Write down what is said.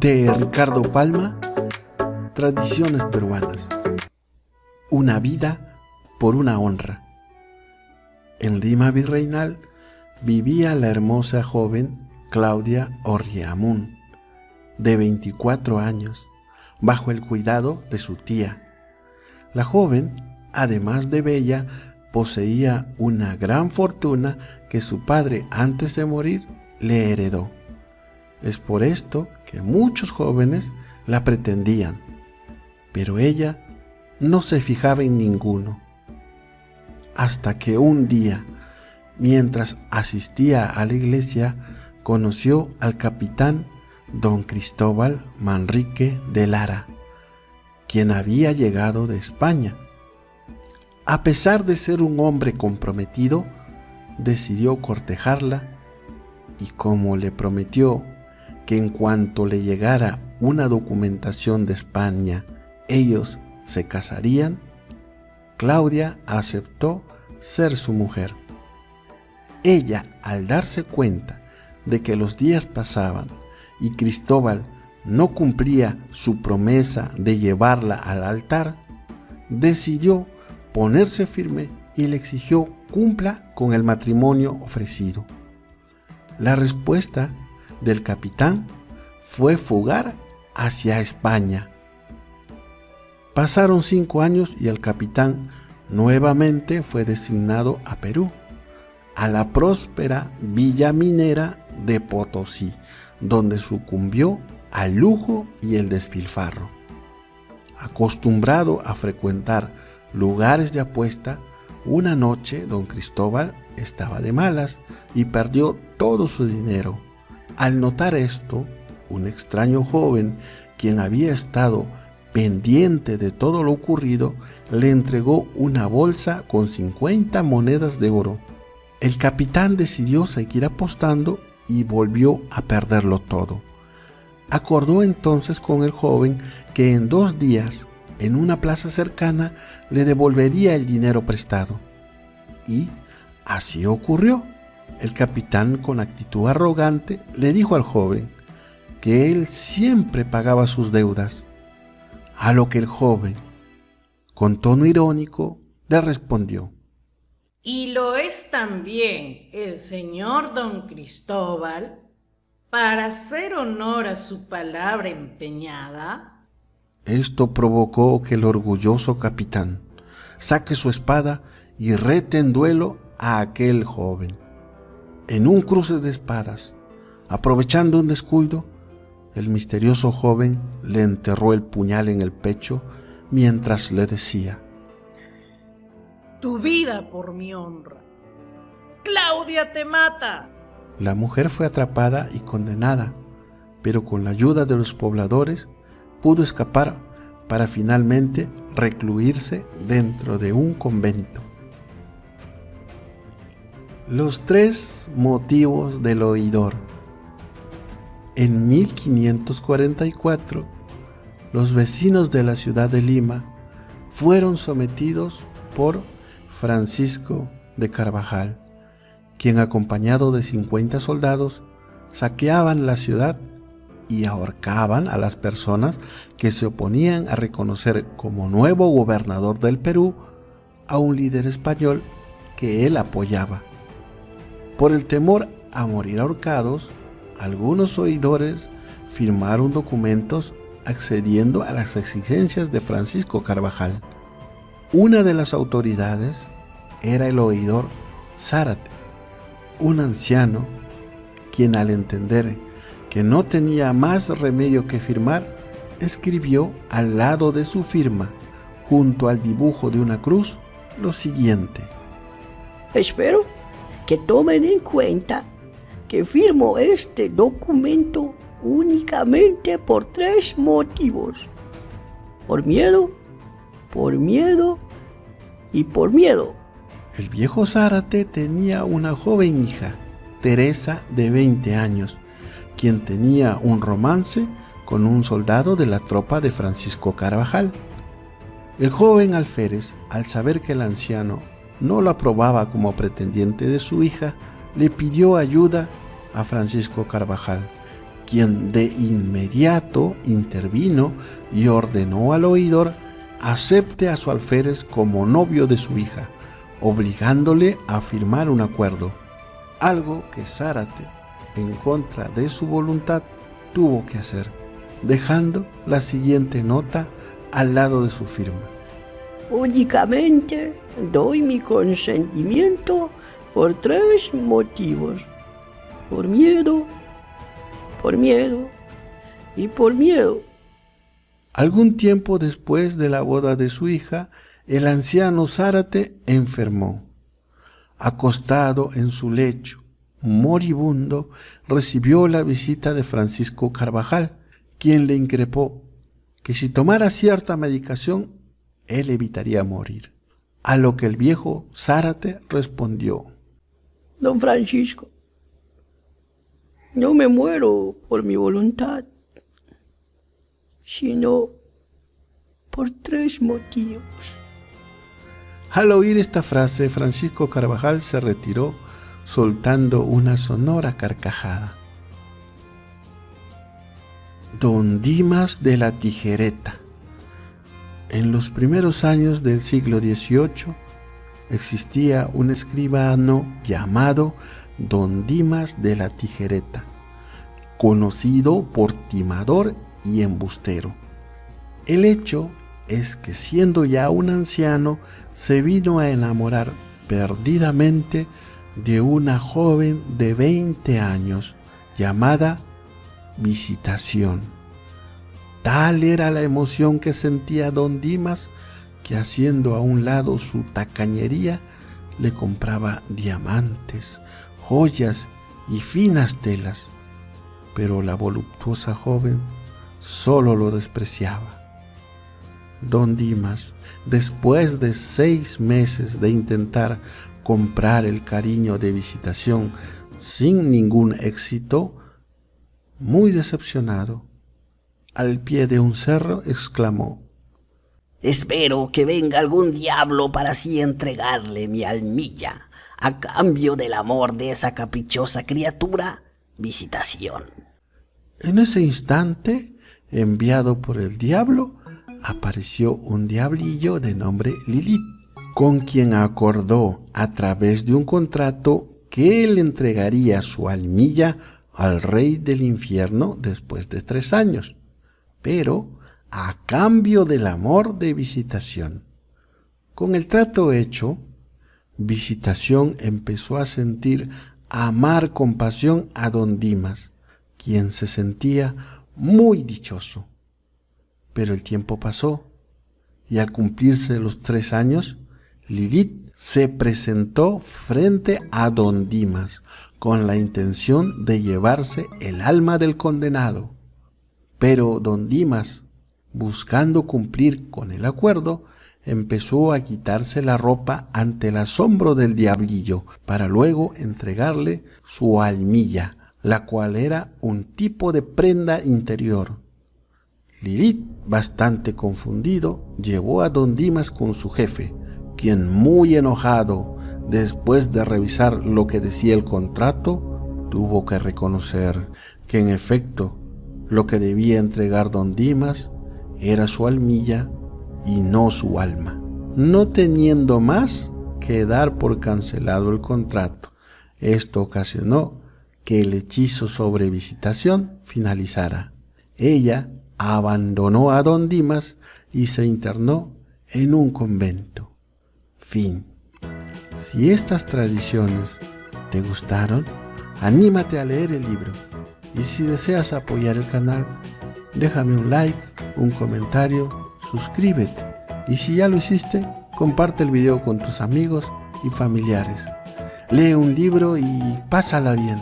De Ricardo Palma, Tradiciones peruanas. Una vida por una honra. En Lima Virreinal vivía la hermosa joven Claudia Orriamún, de 24 años, bajo el cuidado de su tía. La joven, además de bella, poseía una gran fortuna que su padre, antes de morir, le heredó. Es por esto que muchos jóvenes la pretendían, pero ella no se fijaba en ninguno. Hasta que un día, mientras asistía a la iglesia, conoció al capitán don Cristóbal Manrique de Lara, quien había llegado de España. A pesar de ser un hombre comprometido, decidió cortejarla y como le prometió que en cuanto le llegara una documentación de España, ellos se casarían, Claudia aceptó ser su mujer. Ella, al darse cuenta de que los días pasaban y Cristóbal no cumplía su promesa de llevarla al altar, decidió ponerse firme y le exigió cumpla con el matrimonio ofrecido. La respuesta del capitán fue fugar hacia España. Pasaron 5 años y el capitán nuevamente fue designado a Perú, a la próspera villa minera de Potosí, donde sucumbió al lujo y el despilfarro. Acostumbrado a frecuentar lugares de apuesta, una noche don Cristóbal estaba de malas y perdió todo su dinero. Al notar esto, un extraño joven, quien había estado pendiente de todo lo ocurrido, le entregó una bolsa con 50 monedas de oro. El capitán decidió seguir apostando y volvió a perderlo todo. Acordó entonces con el joven que en 2 días, en una plaza cercana, le devolvería el dinero prestado. Y así ocurrió. El capitán, con actitud arrogante, le dijo al joven que él siempre pagaba sus deudas, a lo que el joven, con tono irónico, le respondió: ¿Y lo es también el señor don Cristóbal, para hacer honor a su palabra empeñada? Esto provocó que el orgulloso capitán saque su espada y rete en duelo a aquel joven. En un cruce de espadas, aprovechando un descuido, el misterioso joven le enterró el puñal en el pecho mientras le decía: Tu vida por mi honra. ¡Claudia te mata! La mujer fue atrapada y condenada, pero con la ayuda de los pobladores pudo escapar para finalmente recluirse dentro de un convento. Los 3 motivos del oidor. En 1544, los vecinos de la ciudad de Lima fueron sometidos por Francisco de Carvajal, quien, acompañado de 50 soldados, saqueaban la ciudad y ahorcaban a las personas que se oponían a reconocer como nuevo gobernador del Perú a un líder español que él apoyaba. Por el temor a morir ahorcados, algunos oidores firmaron documentos accediendo a las exigencias de Francisco Carvajal. Una de las autoridades era el oidor Zárate, un anciano, quien, al entender que no tenía más remedio que firmar, escribió al lado de su firma, junto al dibujo de una cruz, lo siguiente: Espero que tomen en cuenta que firmo este documento únicamente por 3 motivos: por miedo y por miedo. El viejo Zárate tenía una joven hija, Teresa, de 20 años, quien tenía un romance con un soldado de la tropa de Francisco Carvajal. El joven alférez, al saber que el anciano no lo aprobaba como pretendiente de su hija, le pidió ayuda a Francisco Carvajal, quien de inmediato intervino y ordenó al oidor acepte a su alférez como novio de su hija, obligándole a firmar un acuerdo, algo que Zárate, en contra de su voluntad, tuvo que hacer, dejando la siguiente nota al lado de su firma. Únicamente doy mi consentimiento por 3 motivos. Por miedo y por miedo. Algún tiempo después de la boda de su hija, el anciano Zárate enfermó. Acostado en su lecho, moribundo, recibió la visita de Francisco Carvajal, quien le increpó que si tomara cierta medicación, él evitaría morir. A lo que el viejo Zárate respondió: Don Francisco, no me muero por mi voluntad, sino por 3 motivos. Al oír esta frase, Francisco Carvajal se retiró soltando una sonora carcajada. Don Dimas de la Tijereta. En los primeros años del siglo XVIII existía un escribano llamado Don Dimas de la Tijereta, conocido por timador y embustero. El hecho es que, siendo ya un anciano, se vino a enamorar perdidamente de una joven de 20 años llamada Visitación. Tal era la emoción que sentía don Dimas que, haciendo a un lado su tacañería, le compraba diamantes, joyas y finas telas, pero la voluptuosa joven solo lo despreciaba. Don Dimas, después de 6 meses de intentar comprar el cariño de Visitación sin ningún éxito, muy decepcionado, al pie de un cerro exclamó: Espero que venga algún diablo para así entregarle mi almilla a cambio del amor de esa caprichosa criatura, Visitación. En ese instante, enviado por el diablo, apareció un diablillo de nombre Lilith, con quien acordó a través de un contrato que él entregaría su almilla al rey del infierno después de 3 años, pero a cambio del amor de Visitación. Con el trato hecho, Visitación empezó a sentir amar con pasión a don Dimas, quien se sentía muy dichoso. Pero el tiempo pasó, y al cumplirse los 3 años, Lilith se presentó frente a don Dimas con la intención de llevarse el alma del condenado. Pero don Dimas, buscando cumplir con el acuerdo, empezó a quitarse la ropa ante el asombro del diablillo, para luego entregarle su almilla, la cual era un tipo de prenda interior. Lilith, bastante confundido, llevó a don Dimas con su jefe, quien, muy enojado, después de revisar lo que decía el contrato, tuvo que reconocer que en efecto lo que debía entregar don Dimas era su almilla y no su alma, no teniendo más que dar por cancelado el contrato. Esto ocasionó que el hechizo sobre Visitación finalizara. Ella abandonó a don Dimas y se internó en un convento. Fin. Si estas tradiciones te gustaron, anímate a leer el libro. Y si deseas apoyar el canal, déjame un like, un comentario, suscríbete. Y si ya lo hiciste, comparte el video con tus amigos y familiares. Lee un libro y pásala bien.